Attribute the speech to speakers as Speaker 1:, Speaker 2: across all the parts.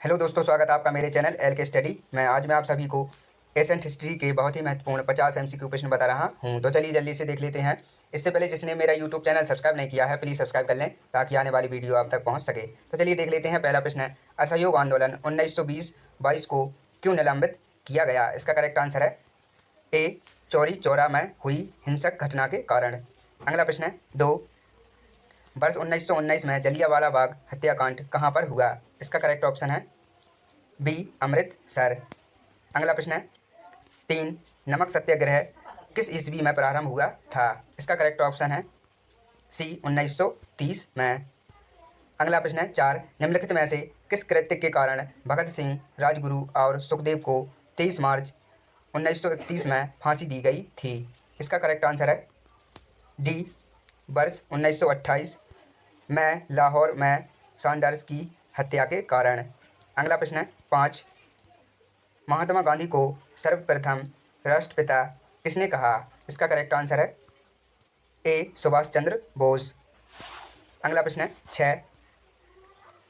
Speaker 1: Hello दोस्तों, स्वागत है आपका मेरे चैनल एल के स्टडी में। आज मैं आप सभी को एशियन हिस्ट्री के बहुत ही महत्वपूर्ण 50 एमसीक्यू क्वेश्चन बता रहा हूं। तो चलिए जल्दी से देख लेते हैं। इससे पहले जिसने मेरा यूट्यूब चैनल सब्सक्राइब नहीं किया है, प्लीज़ सब्सक्राइब कर लें ताकि आने वाली वीडियो आप तक पहुंच सके। तो चलिए देख लेते हैं। पहला प्रश्न है, असहयोग आंदोलन 1920-22 को क्यों निलंबित किया गया? इसका करेक्ट आंसर है ए, चौरी चौरा में हुई हिंसक घटना के कारण। अगला प्रश्न है, 2, वर्ष 1919 में जलियांवाला बाग हत्याकांड कहाँ पर हुआ? इसका करेक्ट ऑप्शन है बी, अमृतसर। अगला प्रश्न है, 3, नमक सत्याग्रह किस ईस्वी में प्रारंभ हुआ था? इसका करेक्ट ऑप्शन है सी, 1930 में। अगला प्रश्न है, 4, निम्नलिखित में से किस कृत्य के कारण भगत सिंह, राजगुरु और सुखदेव को 23 मार्च 1931 में फांसी दी गई थी? इसका करेक्ट आंसर है डी, वर्ष 1928 में लाहौर में सैंडर्स की हत्या के कारण। अगला प्रश्न है, 5, महात्मा गांधी को सर्वप्रथम राष्ट्रपिता किसने कहा? इसका करेक्ट आंसर है ए, सुभाष चंद्र बोस। अगला प्रश्न है, 6,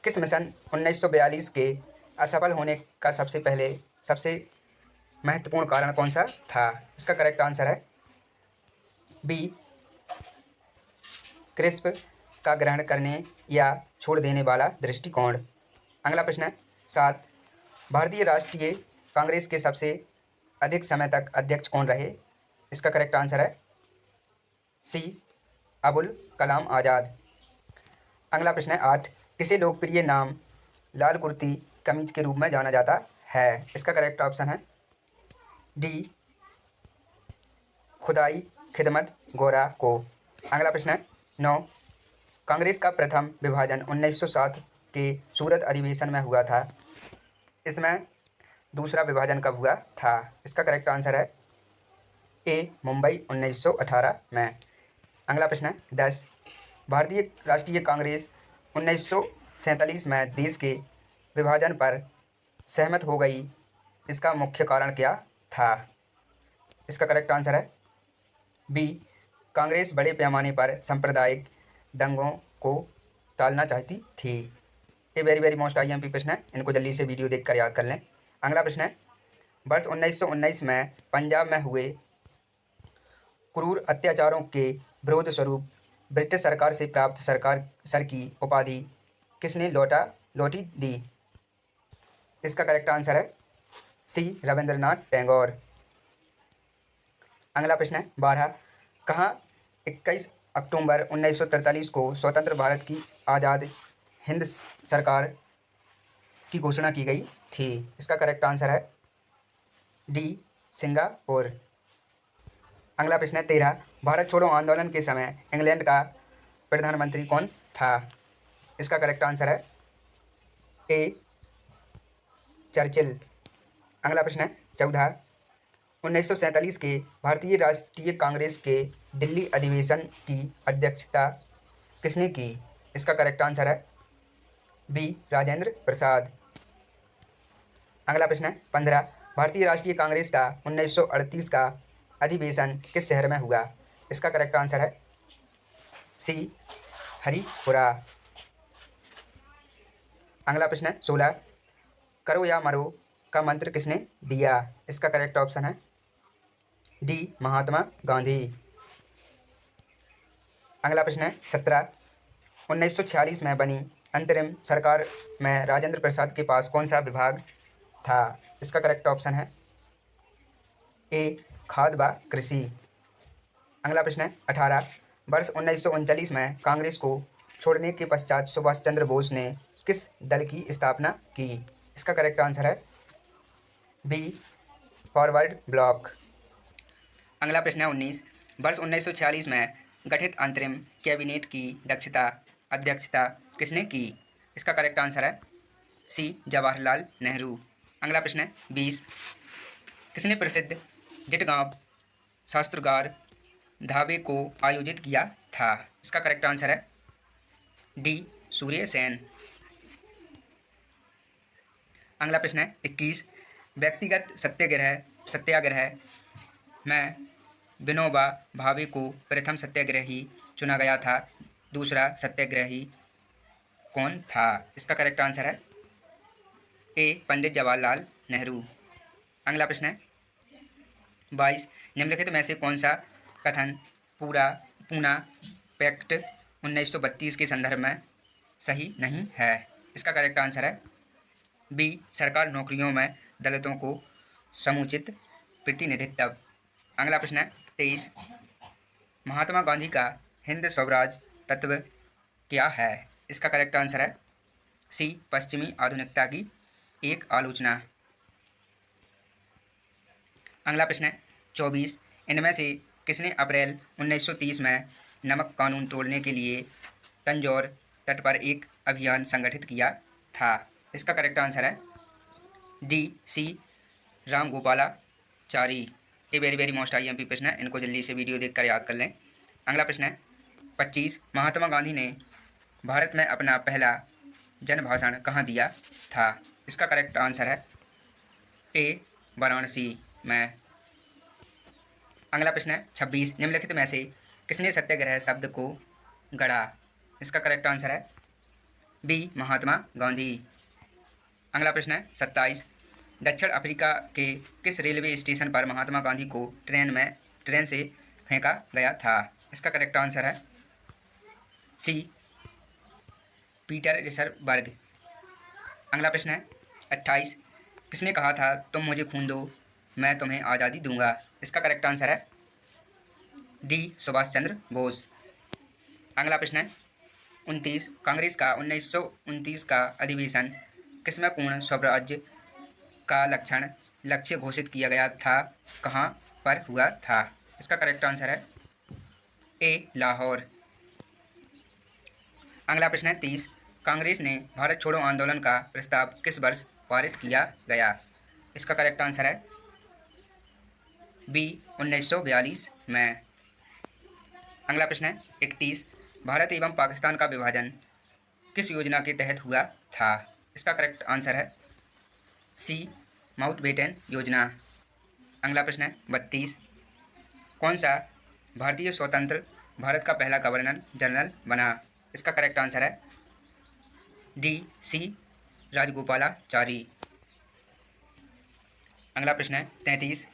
Speaker 1: किस मिशन 1942 के असफल होने का सबसे महत्वपूर्ण कारण कौन सा था? इसका करेक्ट आंसर है बी, क्रिस्प का ग्रहण करने या छोड़ देने वाला दृष्टिकोण। अगला प्रश्न है, 7, भारतीय राष्ट्रीय कांग्रेस के सबसे अधिक समय तक अध्यक्ष कौन रहे? इसका करेक्ट आंसर है सी, अबुल कलाम आज़ाद। अगला प्रश्न है, 8, किसे लोकप्रिय नाम लाल कुर्ती कमीज के रूप में जाना जाता है? इसका करेक्ट ऑप्शन है डी, खुदाई खिदमत गोरा को। अगला प्रश्न है, 9, कांग्रेस का प्रथम विभाजन 1907 के सूरत अधिवेशन में हुआ था। इसमें दूसरा विभाजन कब हुआ था? इसका करेक्ट आंसर है ए, मुंबई 1918 में। अगला प्रश्न है, 10, भारतीय राष्ट्रीय कांग्रेस 1947 में देश के विभाजन पर सहमत हो गई। इसका मुख्य कारण क्या था? इसका करेक्ट आंसर है बी, कांग्रेस बड़े पैमाने पर सांप्रदायिक दंगों को टालना चाहती थी। ये वेरी वेरी मोस्ट आईएमपी प्रश्न है, इनको जल्दी से वीडियो देखकर याद कर लें। अगला प्रश्न है, वर्ष 1919 में पंजाब में हुए क्रूर अत्याचारों के विरोध स्वरूप ब्रिटिश सरकार से प्राप्त सरकार सर की उपाधि किसने लौटी दी? इसका करेक्ट आंसर है सी, रविंद्रनाथ टैगोर। अगला प्रश्न है, 12, कहाँ 21 अक्टूबर 1943 को स्वतंत्र भारत की आज़ाद हिंद सरकार की घोषणा की गई थी? इसका करेक्ट आंसर है डी, सिंगापुर। अगला प्रश्न है, 13, भारत छोड़ो आंदोलन के समय इंग्लैंड का प्रधानमंत्री कौन था? इसका करेक्ट आंसर है ए, चर्चिल। अगला प्रश्न है, 14, 1947 के भारतीय राष्ट्रीय कांग्रेस के दिल्ली अधिवेशन की अध्यक्षता किसने की? इसका करेक्ट आंसर है बी, राजेंद्र प्रसाद। अगला प्रश्न है, 15, भारतीय राष्ट्रीय कांग्रेस का 1938 का अधिवेशन किस शहर में हुआ? इसका करेक्ट आंसर है सी, हरिपुरा। अगला प्रश्न है, 16, करो या मरो का मंत्र किसने दिया? इसका करेक्ट ऑप्शन है डी, महात्मा गांधी। अगला प्रश्न है, 17, 1946 में बनी अंतरिम सरकार में राजेंद्र प्रसाद के पास कौन सा विभाग था? इसका करेक्ट ऑप्शन है ए, खाद्य व कृषि। अगला प्रश्न है, 18, वर्ष 1939 में कांग्रेस को छोड़ने के पश्चात सुभाष चंद्र बोस ने किस दल की स्थापना की? इसका करेक्ट आंसर है बी, फॉरवर्ड ब्लॉक। अगला प्रश्न है, 19, वर्ष 1946 में गठित अंतरिम कैबिनेट की अध्यक्षता किसने की? इसका करेक्ट आंसर है सी, जवाहरलाल नेहरू। अगला प्रश्न है, 20, किसने प्रसिद्ध जिटगांव शास्त्रागार ढाबे को आयोजित किया था? इसका करेक्ट आंसर है डी, सूर्य सेन। अगला प्रश्न है, 21, व्यक्तिगत सत्याग्रह में विनोबा भावे को प्रथम सत्याग्रही चुना गया था। दूसरा सत्याग्रही कौन था? इसका करेक्ट आंसर है ए पंडित जवाहरलाल नेहरू। अगला प्रश्न है 22, निम्नलिखित में से कौन सा कथन पूना पैक्ट 1932 के संदर्भ में सही नहीं है? इसका करेक्ट आंसर है बी, सरकार नौकरियों में दलितों को समुचित प्रतिनिधित्व। अगला प्रश्न है 23, महात्मा गांधी का हिंद स्वराज तत्व क्या है? इसका करेक्ट आंसर है सी, पश्चिमी आधुनिकता की एक आलोचना। अगला प्रश्न है 24, इनमें से किसने अप्रैल 1930 में नमक कानून तोड़ने के लिए तंजौर तट पर एक अभियान संगठित किया था? इसका करेक्ट आंसर है डी, सी, राम गोपालाचारी। ये वेरी वेरी मोस्ट IMP प्रश्न है, इनको जल्दी से वीडियो देखकर याद कर लें। अगला प्रश्न है 25, महात्मा गांधी ने भारत में अपना पहला जनभाषण कहाँ दिया था? इसका करेक्ट आंसर है ए, वाराणसी में। अगला प्रश्न है 26, निम्नलिखित में से किसने सत्याग्रह शब्द को गढ़ा? इसका करेक्ट आंसर है बी, महात्मा गांधी। अगला प्रश्न है 27, दक्षिण अफ्रीका के किस रेलवे स्टेशन पर महात्मा गांधी को ट्रेन से फेंका गया था? इसका करेक्ट आंसर है सी, पीटरसबर्ग। अगला प्रश्न है 28, किसने कहा था तुम मुझे खून दो मैं तुम्हें आज़ादी दूंगा? इसका करेक्ट आंसर है डी, सुभाष चंद्र बोस। अगला प्रश्न है 29, कांग्रेस का 1929 का अधिवेशन किसमें पूर्ण स्वराज्य का लक्ष्य घोषित किया गया था, कहाँ पर हुआ था? इसका करेक्ट आंसर है ए, लाहौर। अगला प्रश्न है 30, कांग्रेस ने भारत छोड़ो आंदोलन का प्रस्ताव किस वर्ष पारित किया गया? इसका करेक्ट आंसर है बी, 1942 में। अगला प्रश्न है 31, भारत एवं पाकिस्तान का विभाजन किस योजना के तहत हुआ था? इसका करेक्ट आंसर है सी, माउंटबेटन योजना। अगला प्रश्न है 32, कौन सा भारतीय स्वतंत्र भारत का पहला गवर्नर जनरल बना? इसका करेक्ट आंसर है डी, सी, राजगोपालाचारी। अगला प्रश्न है 33,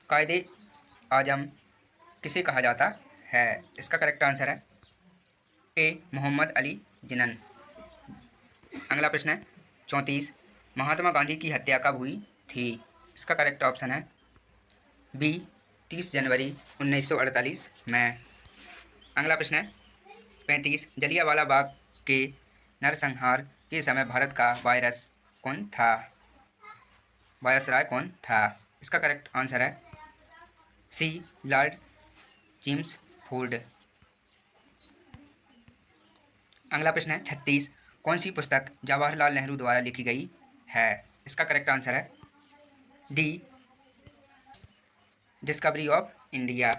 Speaker 1: कायदे आजम किसे कहा जाता है? इसका करेक्ट आंसर है ए, मोहम्मद अली जिन्ना। अगला प्रश्न है 34, महात्मा गांधी की हत्या कब हुई थी? इसका करेक्ट ऑप्शन है बी, 30 जनवरी 1948 में। अगला प्रश्न है 35, जलियांवाला बाग के नरसंहार के समय भारत का वायसराय कौन था? इसका करेक्ट आंसर है सी, लॉर्ड चेम्सफोर्ड। अगला प्रश्न है 36, कौन सी पुस्तक जवाहरलाल नेहरू द्वारा लिखी गई है? इसका करेक्ट आंसर है डी, डिस्कवरी ऑफ इंडिया।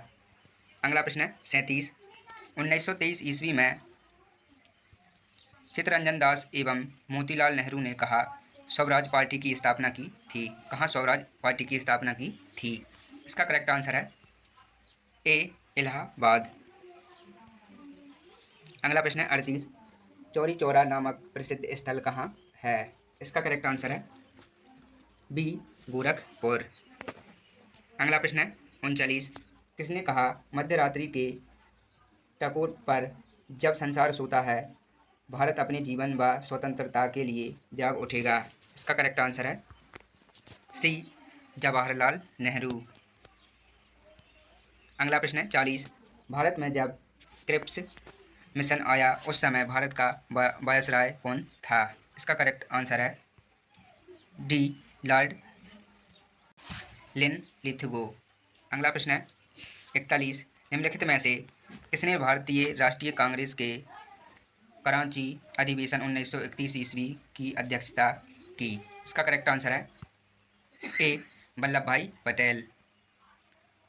Speaker 1: अगला प्रश्न है 37, 1923 ईस्वी में चित्तरंजन दास एवं मोतीलाल नेहरू ने कहा स्वराज पार्टी की स्थापना की थी, कहाँ स्वराज पार्टी की स्थापना की थी? इसका करेक्ट आंसर है ए, इलाहाबाद। अगला प्रश्न है 38, चौरी चौरा नामक प्रसिद्ध स्थल कहाँ है? इसका करेक्ट आंसर है बी, गोरखपुर। अगला प्रश्न है 39, किसने कहा मध्य रात्रि के टकोर पर जब संसार सोता है भारत अपने जीवन व स्वतंत्रता के लिए जाग उठेगा? इसका करेक्ट आंसर है सी, जवाहरलाल नेहरू। अगला प्रश्न है 40, भारत में जब क्रिप्स मिशन आया उस समय भारत का वायसराय कौन था? इसका करेक्ट आंसर है डी, लॉर्ड लिनलिथगो। अगला प्रश्न है 41, निम्नलिखित में से किसने भारतीय राष्ट्रीय कांग्रेस के कराची अधिवेशन 1931 ईस्वी की अध्यक्षता की? इसका करेक्ट आंसर है ए, वल्लभ भाई पटेल।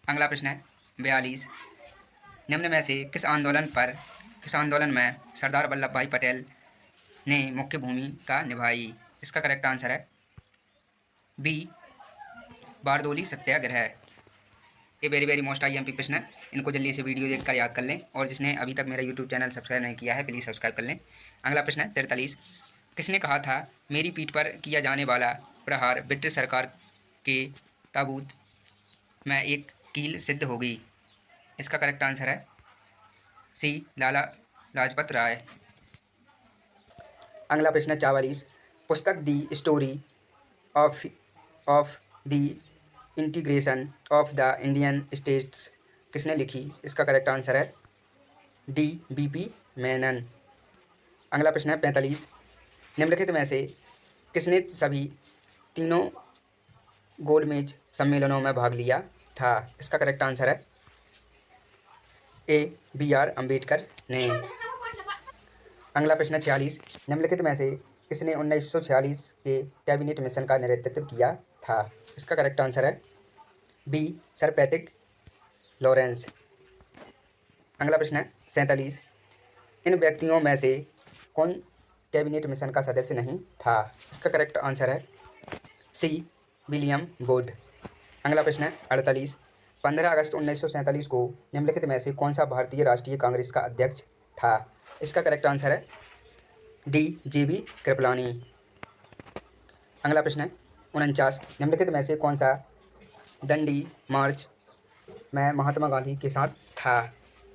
Speaker 1: अगला प्रश्न है 42, निम्न में से किस आंदोलन में सरदार वल्लभ भाई पटेल ने मुख्य भूमिका निभाई? इसका करेक्ट आंसर है बी, बारदोली सत्याग्रह। ये वेरी वेरी मोस्ट IMP प्रश्न है, इनको जल्दी से वीडियो देखकर याद कर लें और जिसने अभी तक मेरा YouTube चैनल सब्सक्राइब नहीं किया है प्लीज़ सब्सक्राइब कर लें। अगला प्रश्न है 43, किसने कहा था मेरी पीठ पर किया जाने वाला प्रहार ब्रिटिश सरकार के ताबूत में एक कील सिद्ध होगी? इसका करेक्ट आंसर है सी, लाला लाजपत राय। अगला प्रश्न 44। पुस्तक the story of of the integration of the Indian states किसने लिखी? इसका करेक्ट आंसर है डी, बीपी मेनन। अगला प्रश्न है 45। निम्नलिखित में से किसने सभी तीनों गोलमेज सम्मेलनों में भाग लिया था? इसका करेक्ट आंसर है ए, बी आर अम्बेडकर ने। अगला प्रश्न 46। निम्नलिखित में से किसने 1946 के कैबिनेट मिशन का नेतृत्व किया था? इसका करेक्ट आंसर है बी, सर पैट्रिक लॉरेंस। अगला प्रश्न है 47। इन व्यक्तियों में से कौन कैबिनेट मिशन का सदस्य नहीं था? इसका करेक्ट आंसर है सी, विलियम वुड। अगला प्रश्न है 48। 15 अगस्त 1947 को निम्नलिखित में से कौन सा भारतीय राष्ट्रीय कांग्रेस का अध्यक्ष था? इसका करेक्ट आंसर है डी, जेबी कृपलानी। अगला प्रश्न है 49। निम्नलिखित में से कौन सा दंडी मार्च में महात्मा गांधी के साथ था?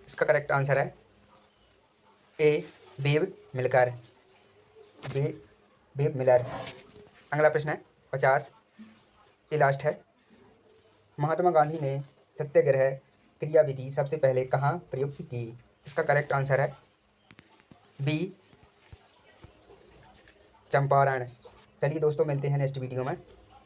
Speaker 1: इसका करेक्ट आंसर है ए, बेब मिलकर बेब मिलर। अगला प्रश्न है 50। ये लास्ट है। महात्मा गांधी ने सत्याग्रह क्रियाविधि सबसे पहले कहाँ प्रयुक्त की? इसका करेक्ट आंसर है बी, चंपारण। चलिए दोस्तों, मिलते हैं नेक्स्ट वीडियो में।